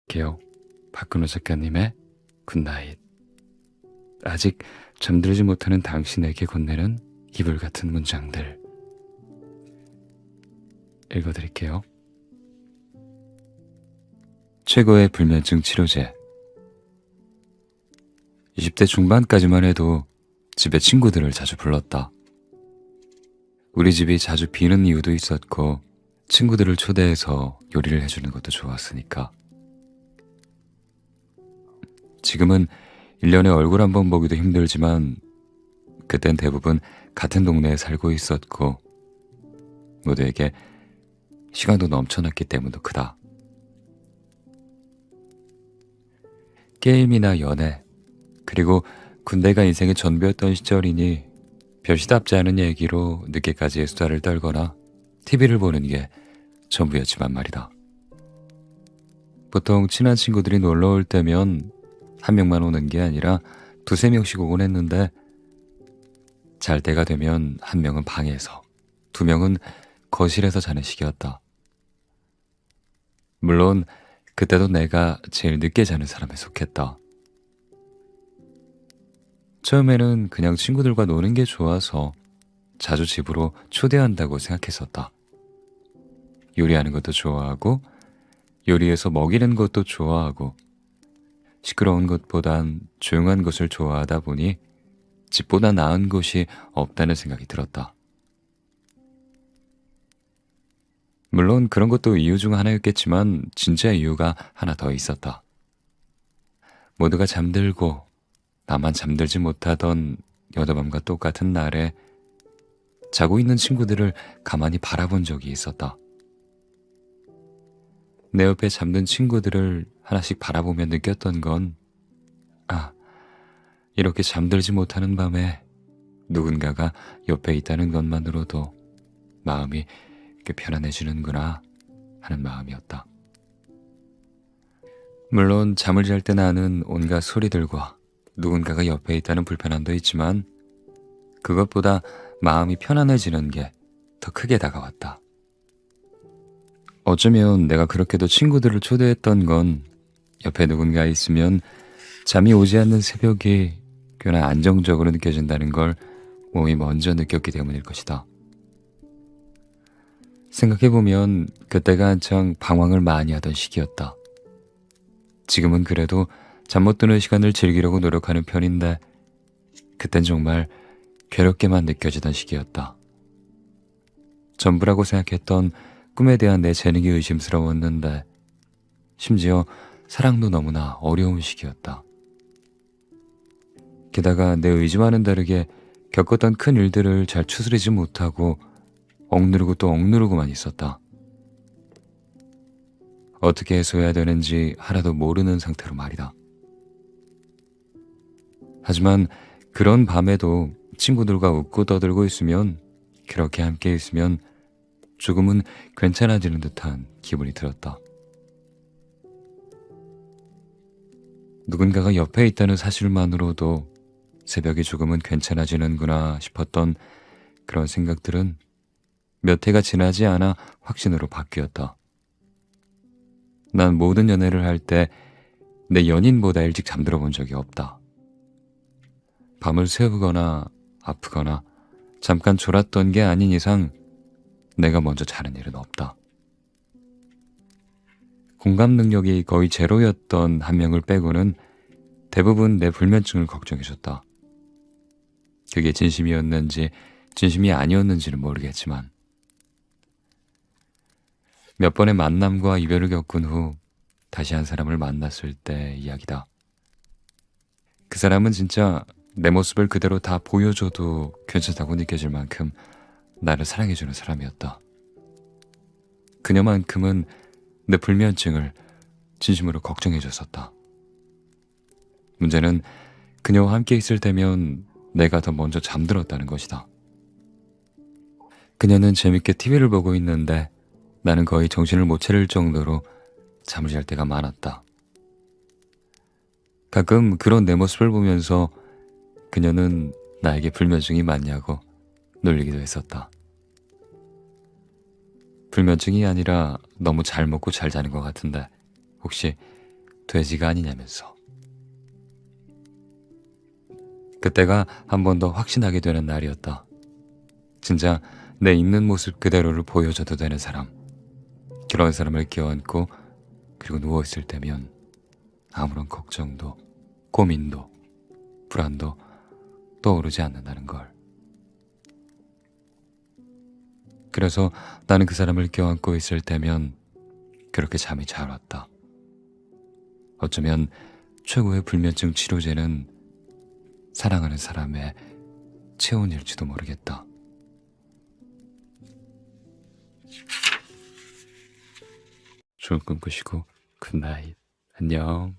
읽을게요. 박근호 작가님의 굿나잇. 아직 잠들지 못하는 당신에게 건네는 이불 같은 문장들. 읽어드릴게요. 최고의 불면증 치료제. 20대 중반까지만 해도 집에 친구들을 자주 불렀다. 우리 집이 자주 비는 이유도 있었고 친구들을 초대해서 요리를 해주는 것도 좋았으니까. 지금은 1년에 얼굴 한 번 보기도 힘들지만 그땐 대부분 같은 동네에 살고 있었고 모두에게 시간도 넘쳐났기 때문도 크다. 게임이나 연애, 그리고 군대가 인생의 전부였던 시절이니 별시답지 않은 얘기로 늦게까지 수다를 떨거나 TV를 보는 게 전부였지만 말이다. 보통 친한 친구들이 놀러 올 때면 한 명만 오는 게 아니라 두세 명씩 오곤 했는데 잘 때가 되면 한 명은 방에서, 두 명은 거실에서 자는 식이었다. 물론 그때도 내가 제일 늦게 자는 사람에 속했다. 처음에는 그냥 친구들과 노는 게 좋아서 자주 집으로 초대한다고 생각했었다. 요리하는 것도 좋아하고 요리해서 먹이는 것도 좋아하고 시끄러운 것보단 조용한 곳을 좋아하다 보니 집보다 나은 곳이 없다는 생각이 들었다. 물론 그런 것도 이유 중 하나였겠지만 진짜 이유가 하나 더 있었다. 모두가 잠들고 나만 잠들지 못하던 여덟밤과 똑같은 날에 자고 있는 친구들을 가만히 바라본 적이 있었다. 내 옆에 잠든 친구들을 하나씩 바라보며 느꼈던 건, 이렇게 잠들지 못하는 밤에 누군가가 옆에 있다는 것만으로도 마음이 꽤 편안해지는구나 하는 마음이었다. 물론 잠을 잘 때 나는 온갖 소리들과 누군가가 옆에 있다는 불편함도 있지만 그것보다 마음이 편안해지는 게 더 크게 다가왔다. 어쩌면 내가 그렇게도 친구들을 초대했던 건 옆에 누군가 있으면 잠이 오지 않는 새벽이 꽤나 안정적으로 느껴진다는 걸 몸이 먼저 느꼈기 때문일 것이다. 생각해보면 그때가 한창 방황을 많이 하던 시기였다. 지금은 그래도 잠 못 드는 시간을 즐기려고 노력하는 편인데 그땐 정말 괴롭게만 느껴지던 시기였다. 전부라고 생각했던 꿈에 대한 내 재능이 의심스러웠는데 심지어 사랑도 너무나 어려운 시기였다. 게다가 내 의지와는 다르게 겪었던 큰 일들을 잘 추스리지 못하고 억누르고 또 억누르고만 있었다. 어떻게 해소해야 되는지 하나도 모르는 상태로 말이다. 하지만 그런 밤에도 친구들과 웃고 떠들고 있으면, 그렇게 함께 있으면 조금은 괜찮아지는 듯한 기분이 들었다. 누군가가 옆에 있다는 사실만으로도 새벽이 조금은 괜찮아지는구나 싶었던 그런 생각들은 몇 해가 지나지 않아 확신으로 바뀌었다. 난 모든 연애를 할 때 내 연인보다 일찍 잠들어 본 적이 없다. 밤을 새우거나 아프거나 잠깐 졸았던 게 아닌 이상 내가 먼저 자는 일은 없다. 공감 능력이 거의 제로였던 한 명을 빼고는 대부분 내 불면증을 걱정해줬다. 그게 진심이었는지 진심이 아니었는지는 모르겠지만 몇 번의 만남과 이별을 겪은 후 다시 한 사람을 만났을 때 이야기다. 그 사람은 진짜 내 모습을 그대로 다 보여줘도 괜찮다고 느껴질 만큼 나를 사랑해주는 사람이었다. 그녀만큼은 내 불면증을 진심으로 걱정해줬었다. 문제는 그녀와 함께 있을 때면 내가 더 먼저 잠들었다는 것이다. 그녀는 재밌게 TV를 보고 있는데 나는 거의 정신을 못 차릴 정도로 잠을 잘 때가 많았다. 가끔 그런 내 모습을 보면서 그녀는 나에게 불면증이 맞냐고 놀리기도 했었다. 불면증이 아니라 너무 잘 먹고 잘 자는 것 같은데 혹시 돼지가 아니냐면서. 그때가 한 번 더 확신하게 되는 날이었다. 진짜 내 있는 모습 그대로를 보여줘도 되는 사람. 그런 사람을 껴안고 그리고 누워있을 때면 아무런 걱정도 고민도 불안도 떠오르지 않는다는 걸. 그래서 나는 그 사람을 껴안고 있을 때면 그렇게 잠이 잘 왔다. 어쩌면 최고의 불면증 치료제는 사랑하는 사람의 체온일지도 모르겠다. 좋은 꿈 꾸시고 굿나잇. 안녕.